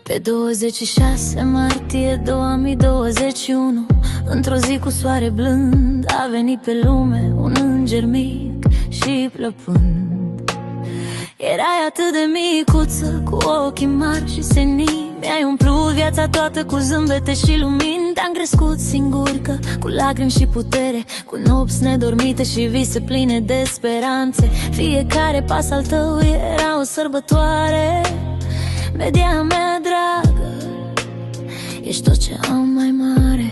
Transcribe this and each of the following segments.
Pe 26 martie 2021, într-o zi cu soare blând, a venit pe lume un înger mic și plăpând. Erai atât de micuță, cu ochii mari și senii, mi-ai umplut viața toată cu zâmbete și lumini. Te-am crescut singurică, cu lacrimi și putere, cu nopți nedormite și vise pline de speranțe. Fiecare pas al tău era o sărbătoare. Media mea dragă, ești tot ce am mai mare.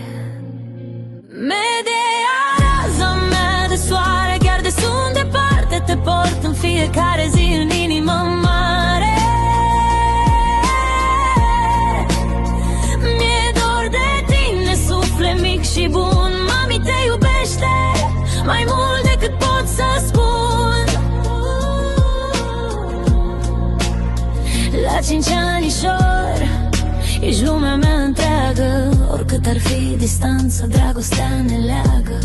Media, raza mea de soare, chiar de sunt departe, te port în fiecare zi în inima mare. Mi-e dor de tine, suflet mic și bun. Mami te iubește mai mult decât pot să spun. La 5 anișori, ești lumea mea întreagă. Oricât ar fi distanța, dragostea ne leagă.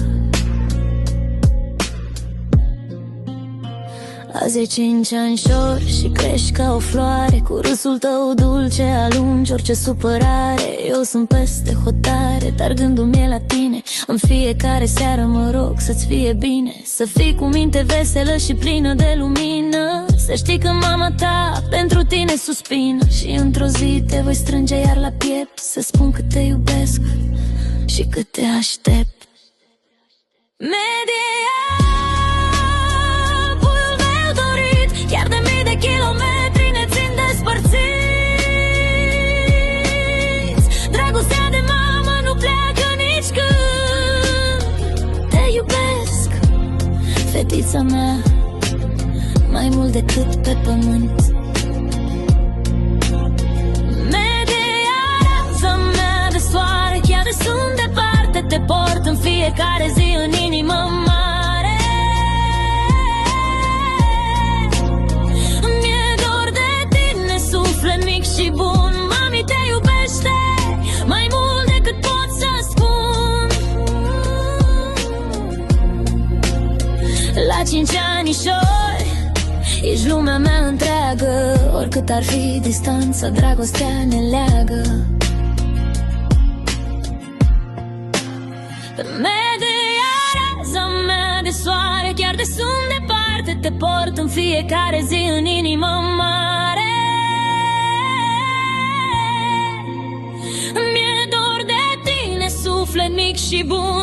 Azi e 5 anișori și crești ca o floare. Cu râsul tău dulce alungi orice supărare. Eu sunt peste hotare, dar gândul e la tine. În fiecare seară mă rog să-ți fie bine, să fii cu minte veselă și plină de lumină. Să știi că mama ta pentru tine suspină și într-o zi te voi strânge iar la piept, să spun că te iubesc și că te aștept. Media, puiul meu dorit, chiar de mii de kilometri ne țin despărțiți. Dragostea de mamă nu pleacă nici când. Te iubesc, fetița mea, mai mult decât pe pământ. Media, raza mea de soare, chiar de sunt departe, te port în fiecare zi în inima mare. Mi-e dor de tine, suflet mic și bun. Mami te iubește mai mult decât pot să spun. La 5 anișori, ești lumea mea întreagă. Oricât ar fi distanța, dragostea ne leagă. Media, raza mea de soare, chiar de sunt departe, te port în fiecare zi în inima mare. Mi-e dor de tine, suflet mic și bun.